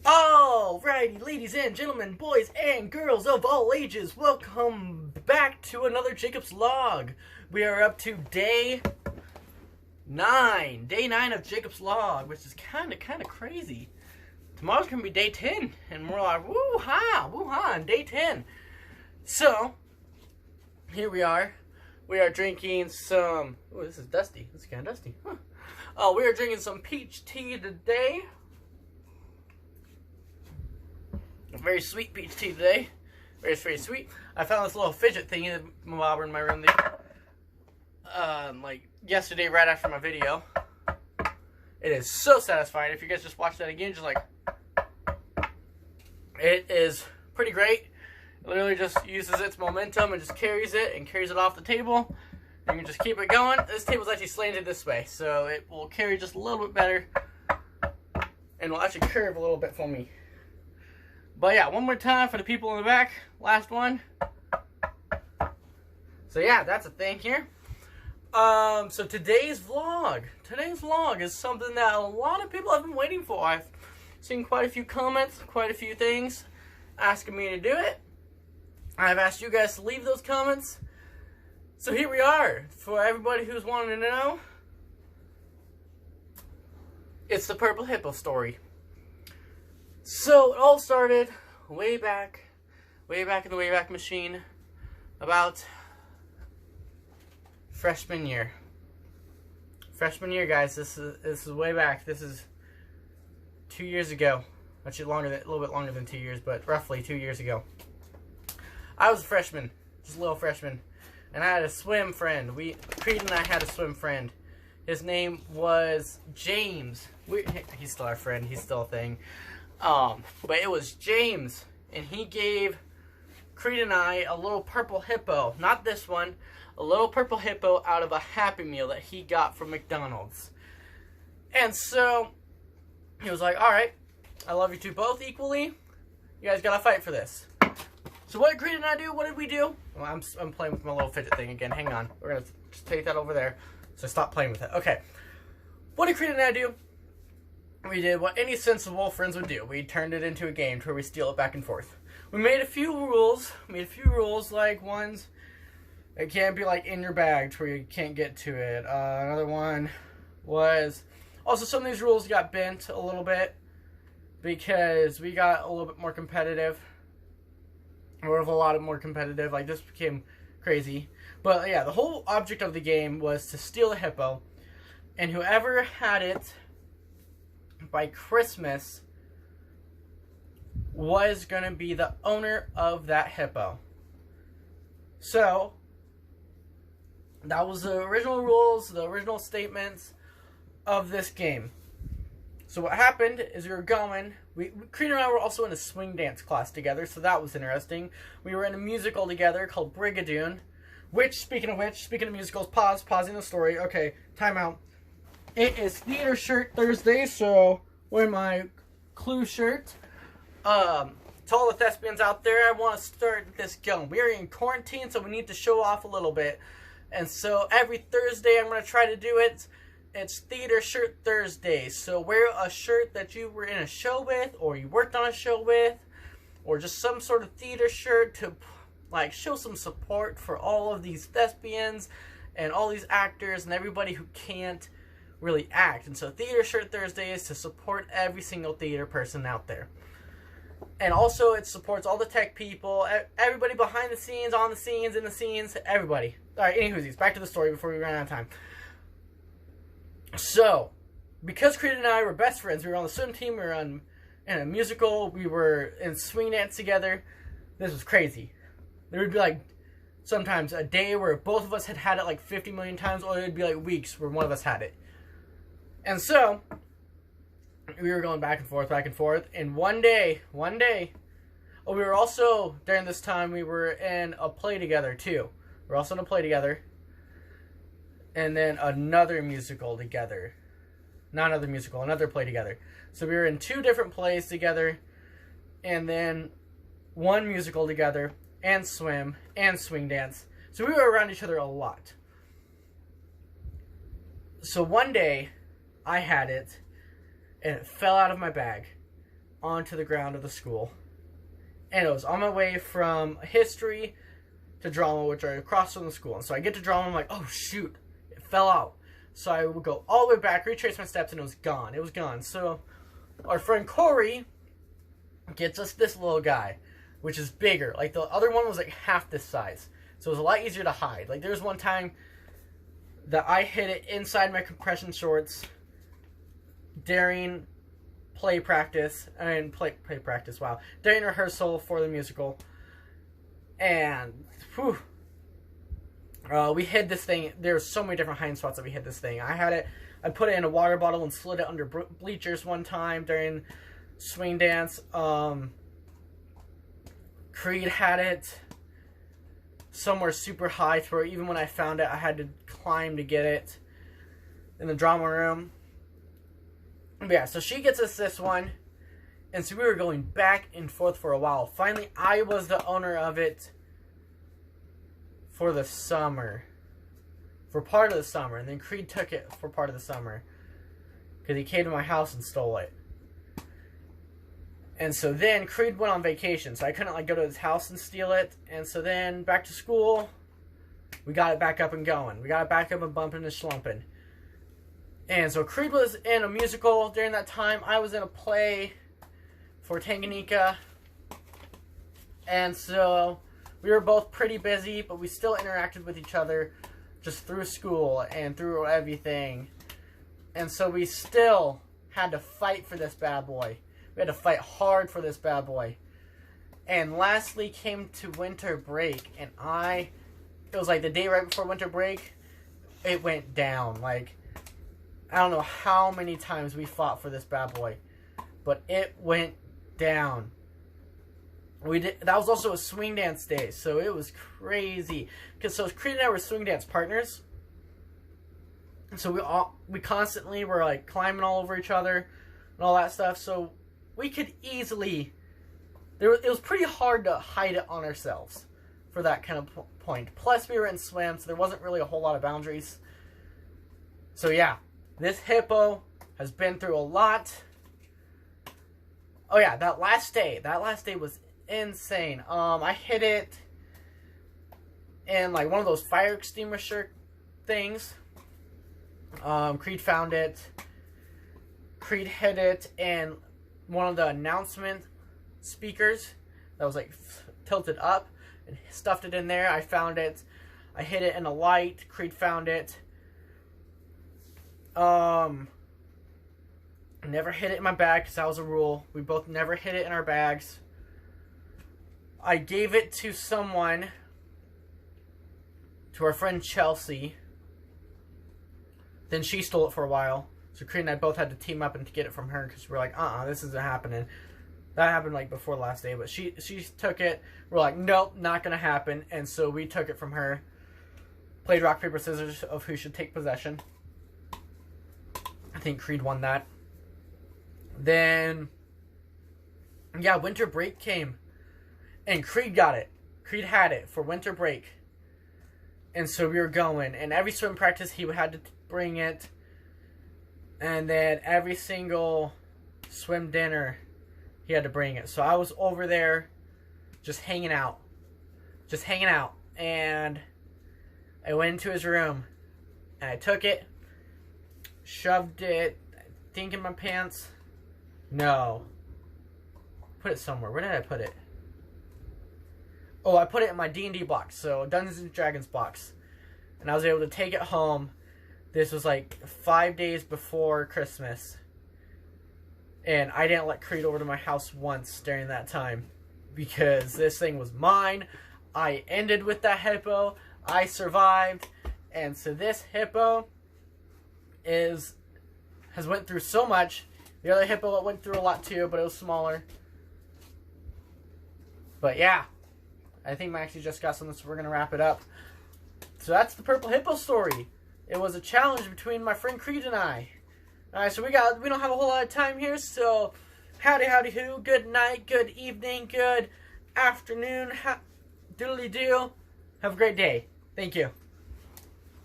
Alrighty, ladies and gentlemen, boys and girls of all ages, welcome back to another Jacob's Log. We are up to day 9 of Jacob's Log, which is kind of crazy. Tomorrow's gonna be day 10, and we're like, woo-ha, on day 10. So, here we are. We are drinking some, oh, this is dusty, this is kind of dusty. Huh. Oh, we are drinking some peach tea today. Very sweet peach tea today. Very sweet. I found this little fidget thingy while we're in my room. Like yesterday, right after my video. It is so satisfying. If you guys just watch that again, just like it is pretty great. It literally just uses its momentum and just carries it off the table. You can just keep it going. This table's actually slanted this way, so it will carry just a little bit better, and will actually curve a little bit for me. But yeah, one more time for the people in the back. Last one. So yeah, that's a thing here. So today's vlog is something that a lot of people have been waiting for. I've seen quite a few comments, quite a few things asking me to do it. I've asked you guys to leave those comments. So here we are. For everybody who's wanting to know, it's the Purple Hippo story. So it all started way back in the Wayback Machine, about freshman year. Freshman year, guys. This is way back. This is 2 years ago. Actually, a little bit longer than 2 years, but roughly 2 years ago. I was a freshman, just a little freshman, and I had a swim friend. Creed and I had a swim friend. His name was James. He's still our friend. He's still a thing. But it was James, and he gave Creed and I a little purple hippo. Not this one. A little purple hippo out of a Happy Meal that he got from McDonald's. And so, he was like, alright, I love you two both equally. You guys gotta fight for this. So what did Creed and I do? What did we do? Well, I'm playing with my little fidget thing again. Hang on. We're gonna just take that over there. So stop playing with it. Okay. What did Creed and I do? We did what any sensible friends would do. We turned it into a game to where we steal it back and forth. We made a few rules. Like ones, it can't be like in your bag to where you can't get to it. Another one was, also some of these rules got bent a little bit because we got a little bit more competitive. Or a lot more competitive. Like this became crazy. But yeah, the whole object of the game was to steal a hippo, and whoever had it by Christmas was going to be the owner of that hippo. So, that was the original rules, the original statements of this game. So what happened is we were going, Creed and I were also in a swing dance class together, so that was interesting. We were in a musical together called Brigadoon, speaking of musicals, pausing the story. Okay, time out. It is Theater Shirt Thursday, so wearing my Clue shirt. To all the thespians out there, I want to start this going. We are in quarantine, so we need to show off a little bit. And so every Thursday, I'm going to try to do it. It's Theater Shirt Thursday. So wear a shirt that you were in a show with, or you worked on a show with, or just some sort of theater shirt to like show some support for all of these thespians and all these actors and everybody who can't really act. And so Theater Shirt Thursday is to support every single theater person out there. And also it supports all the tech people, everybody behind the scenes, on the scenes, in the scenes, everybody. Alright, anywho's, back to the story before we run out of time. So, because Creed and I were best friends, we were on the swim team, we were in a musical, we were in swing dance together. This was crazy. There would be like sometimes a day where both of us had it like 50 million times, or it would be like weeks where one of us had it. And so, we were going back and forth, and one day, oh, we were also, during this time, we were in a play together, too. We were also in a play together, and then another musical together. Not another musical, another play together. So we were in 2 different plays together, and then one musical together, and swim, and swing dance. So we were around each other a lot. So one day, I had it, and it fell out of my bag. onto the ground of the school. And it was on my way from history to drama, which are across from the school. And so I get to drama, I'm like, oh shoot, it fell out. So I would go all the way back, retrace my steps, and it was gone. It was gone. So our friend Corey gets us this little guy, which is bigger. Like, the other one was like half this size. So it was a lot easier to hide. Like, there was one time that I hid it inside my compression shorts during play practice. Wow. During rehearsal for the musical. And, whew. We hid this thing. There were so many different hiding spots that we hid this thing. I put it in a water bottle and slid it under bleachers one time during swing dance. Creed had it somewhere super high to where even when I found it, I had to climb to get it in the drama room. But yeah, so she gets us this one. And so we were going back and forth for a while. Finally, I was the owner of it for the summer. For part of the summer. And then Creed took it for part of the summer. Because he came to my house and stole it. And so then Creed went on vacation. So I couldn't like go to his house and steal it. And so then back to school. We got it back up and going. We got it back up and bumping and schlumping. And so Creed was in a musical during that time. I was in a play for Tanganyika. And so we were both pretty busy, but we still interacted with each other just through school and through everything. And so we still had to fight for this bad boy. We had to fight hard for this bad boy. And lastly came to winter break, and it was like the day right before winter break, it went down. Like, I don't know how many times we fought for this bad boy, but it went down. That was also a swing dance day, so it was crazy. Because so Creed and I were swing dance partners. So we constantly were like climbing all over each other and all that stuff. So we could easily, it was pretty hard to hide it on ourselves for that kind of point. Plus we were in swim, so there wasn't really a whole lot of boundaries. So yeah, this hippo has been through a lot. Oh yeah, that last day was insane. I hid it in like one of those fire extinguisher things. Creed found it. Creed hid it in one of the announcement speakers that was like tilted up and stuffed it in there. I found it. I hid it in a light. Creed found it. Never hid it in my bag because that was a rule. We both never hid it in our bags. I gave it to someone, to our friend Chelsea. Then she stole it for a while. So Creed and I both had to team up and to get it from her because we're like, this isn't happening. That happened like before the last day, but she took it. We're like, nope, not gonna happen. And so we took it from her. Played rock, paper, scissors of who should take possession. I think Creed won that. Then, yeah, winter break came. And Creed got it. Creed had it for winter break. And so we were going. And every swim practice, he had to bring it. And then every single swim dinner, he had to bring it. So I was over there just hanging out. Just hanging out. And I went into his room. And I took it. Shoved it, I think, in my pants. No. Put it somewhere. Where did I put it? Oh, I put it in my D&D box. So, Dungeons and Dragons box. And I was able to take it home. This was like 5 days before Christmas. And I didn't let Creed over to my house once during that time. Because this thing was mine. I ended with that hippo. I survived. And so this hippo has went through so much. The other hippo went through a lot too, but it was smaller. But yeah, I think I actually just got something, so we're gonna wrap it up. So that's the purple hippo story. It was a challenge between my friend Creed and I. Alright, so we don't have a whole lot of time here, so howdy howdy who, good night, good evening, good afternoon, doodly doo. Have a great day. Thank you.